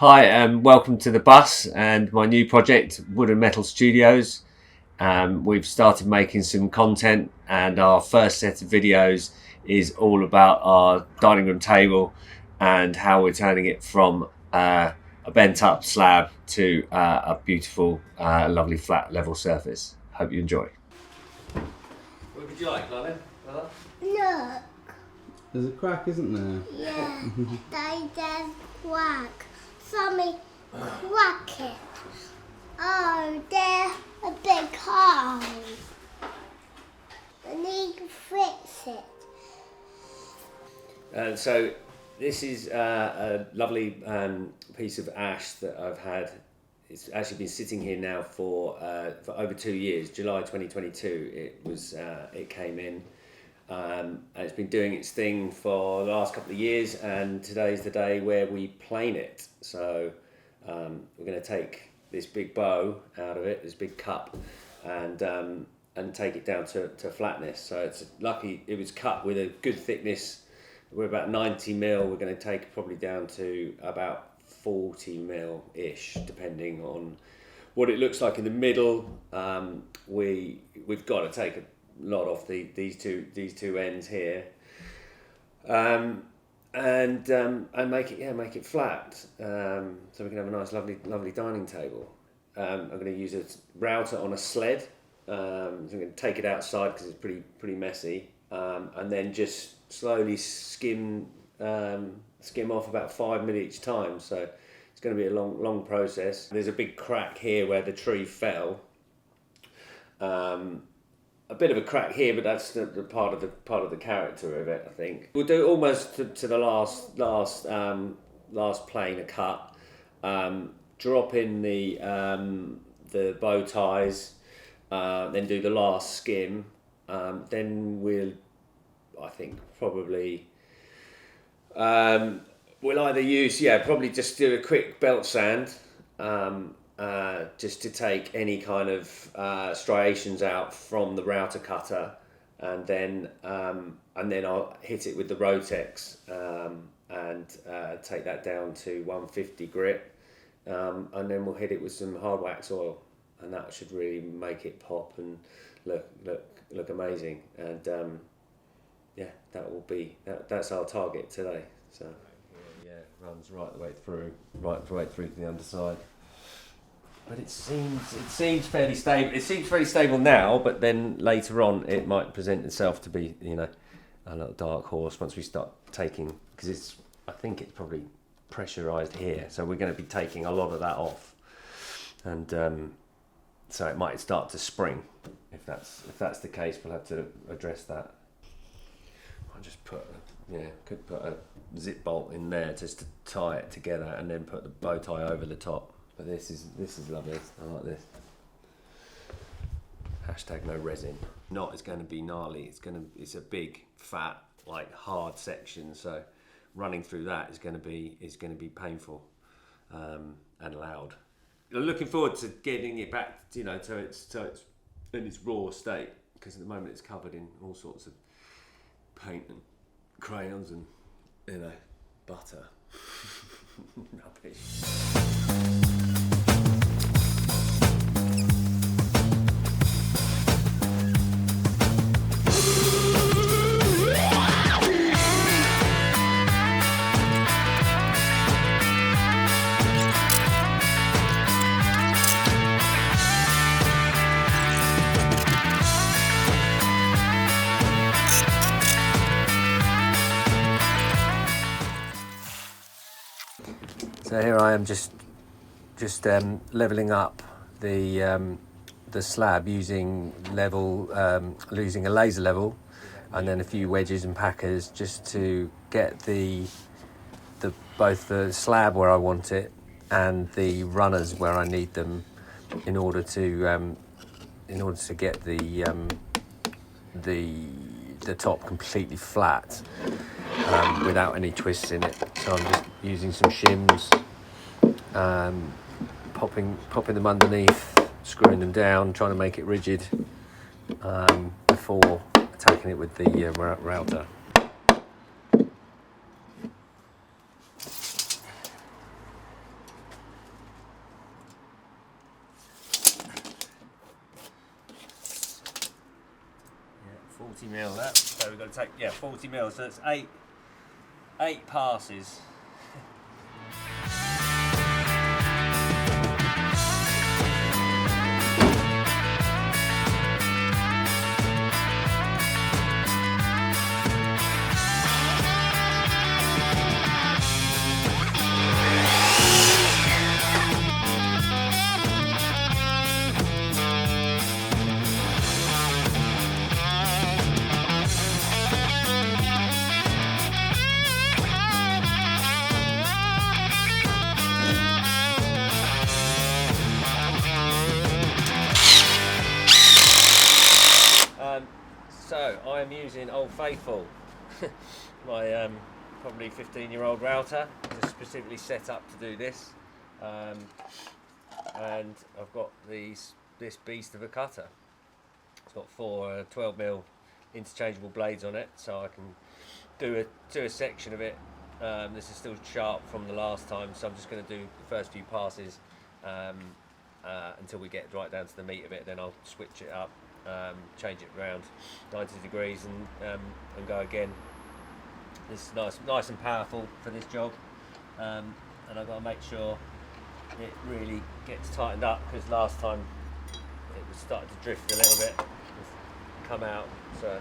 Hi, and welcome to the bus and my new project, Wood and Metal Studios. We've started making some content, and our first set of videos is all about our dining room table and how we're turning it from a bent up slab to a beautiful, lovely flat level surface. Hope you enjoy. What would you like, Connor? Look. There's a crack, isn't there? Yeah, there's a crack. Something crack it. Oh, there's a big hole. I need to fix it. So this is a lovely piece of ash that I've had. It's actually been sitting here now for over 2 years. July 2022, it came in. And it's been doing its thing for the last couple of years, and today's the day where we plane it. So we're going to take this big bow out of it, this big cup, and take it down to flatness. So it's lucky it was cut with a good thickness. We're about 90 mil. We're going to take it probably down to about 40 mil ish, depending on what it looks like in the middle. We've got to take a lot off these two ends here, and make it flat, so we can have a nice lovely dining table. I'm going to use a router on a sled, so I'm going to take it outside because it's pretty messy, and then just slowly skim off about 5 mil each time. So it's going to be a long process. There's a big crack here where the tree fell. A bit of a crack here, but that's the part of the character of it, I think. We'll do almost to the last plane a cut. Drop in the bow ties, then do the last skim. Then I think probably we'll either use probably just do a quick belt sand. Just to take any kind of striations out from the router cutter, and then I'll hit it with the Rotex and take that down to 150 grit, and then we'll hit it with some hard wax oil, and that should really make it pop and look amazing. And that's our target today. So runs right the way through to the underside. But it seems fairly stable. It seems fairly stable now, but then later on it might present itself to be, a little dark horse once we start taking, because I think it's probably pressurized here, so we're going to be taking a lot of that off, and so it might start to spring. If that's the case, we'll have to address that. I'll just could put a zip bolt in there just to tie it together, and then put the bow tie over the top. But this is lovely. I like this. #no resin. Knot is going to be gnarly. It's a big, fat, hard section. So running through that is going to be painful, and loud. I'm looking forward to getting it back, to its in its raw state, because at the moment it's covered in all sorts of paint and crayons and butter. Rubbish. So here I am just leveling up the slab using a laser level, and then a few wedges and packers just to get both the slab where I want it and the runners where I need them, in order to get the top completely flat, without any twists in it. So I'm just using some shims, popping them underneath, screwing them down, trying to make it rigid, before attacking it with the router. 40 mil. That, so we've got to take 40 mil. So that's eight passes. So I am using Old Faithful, my probably 15-year-old router, just specifically set up to do this, and I've got this beast of a cutter. It's got four 12mm interchangeable blades on it, so I can do a section of it. This is still sharp from the last time, so I'm just going to do the first few passes until we get right down to the meat of it. Then I'll switch it up. Change it around 90 degrees and go again. This is nice and powerful for this job, and I've got to make sure it really gets tightened up, because last time it was starting to drift a little bit, come out. So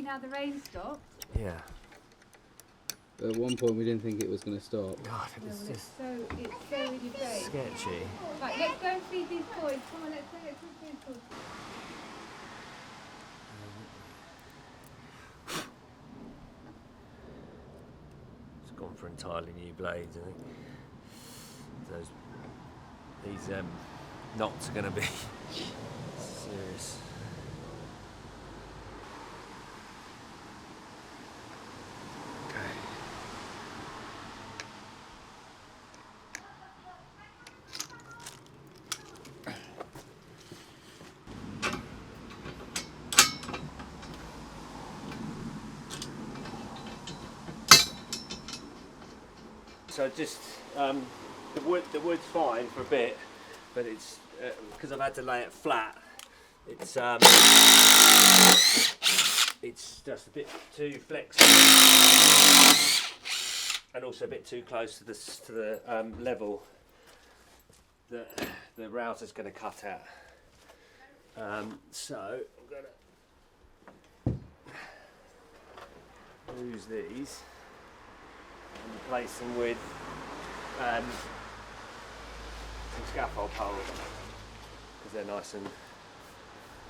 now the rain stopped. yeah. At one point we didn't think it was going to stop. God, it was just It's so in your face. sketchy. Right, let's go and feed these boys. Come on, let's go feed these boys. It's gone for entirely new blades, I think. These knots are going to be serious. So just the wood's fine for a bit, but it's because I've had to lay it flat. It's just a bit too flexible, and also a bit too close to the level that the router's going to cut at. So I'm going to use these and replace them with some scaffold poles, because they're nice and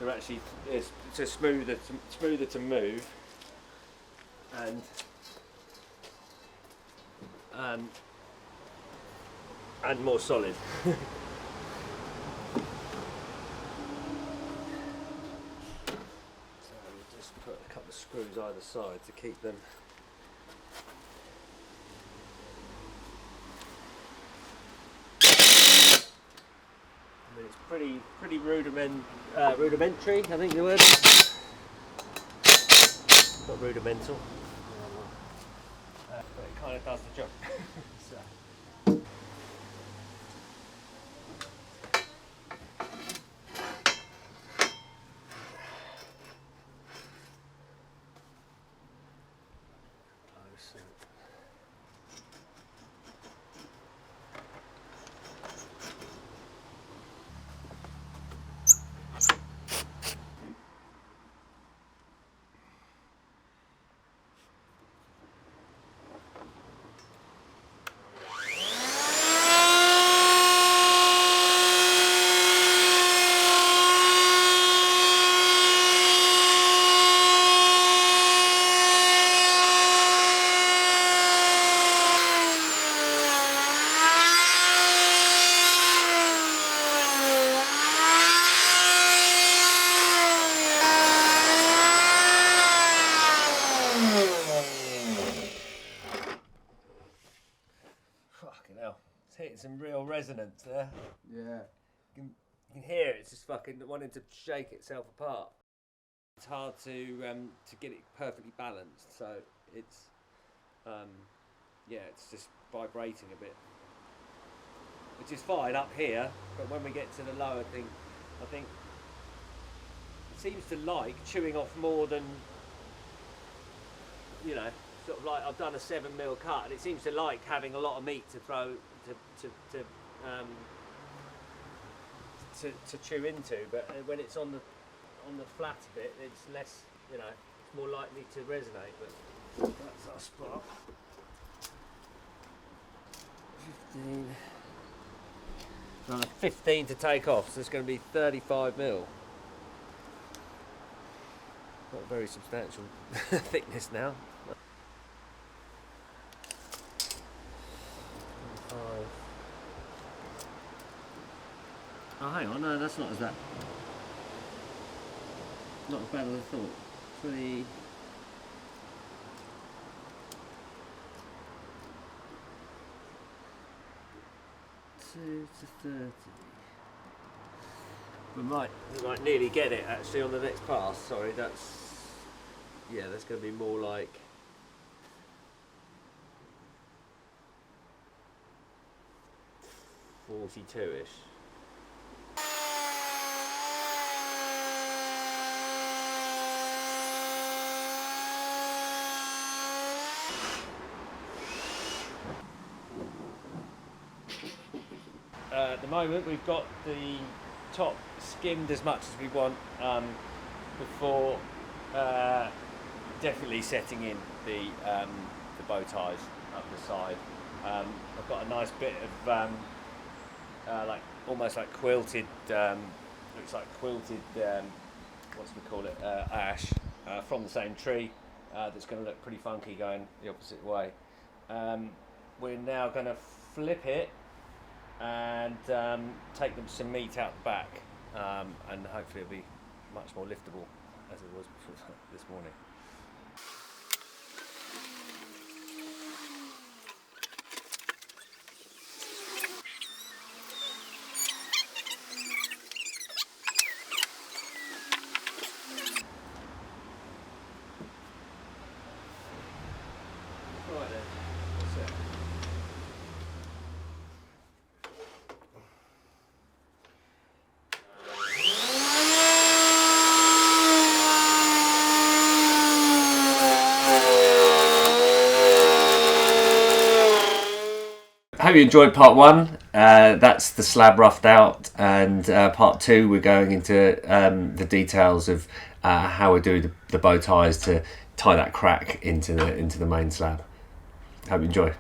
they're actually it's smoother to move, and more solid. So we'll just put a couple of screws either side to keep them. It's pretty rudimentary, I think the word is. Not rudimental, but it kind of does the job. So. there. Yeah. You can hear it. It's just fucking wanting to shake itself apart. It's hard to get it perfectly balanced, so it's yeah, it's just vibrating a bit, which is fine up here. But when we get to the lower thing, I think it seems to like chewing off more than, you know, sort of like I've done a 7mm cut, and it seems to like having a lot of meat to throw to chew into. But when it's on the flat bit, it's less, you know, it's more likely to resonate. But that's our spot. 15. Another 15 to take off, so it's going to be 35mm. Not a very substantial thickness now. 25. Oh, hang on, no, that's not as bad. Not as bad as I thought. 20. 2 to 30. We might nearly get it actually on the next pass. Sorry, that's going to be more like 42-ish. At the moment, we've got the top skimmed as much as we want before definitely setting in the bow ties up the side. I've got a nice bit of like almost like quilted, looks like quilted, ash from the same tree. That's going to look pretty funky going the opposite way. We're now going to flip it and take them some meat out the back, and hopefully it'll be much more liftable as it was this morning. Right then, that's it. I hope you enjoyed part one. That's the slab roughed out, and part two we're going into the details of how we do the bow ties to tie that crack into the main slab. Hope you enjoy.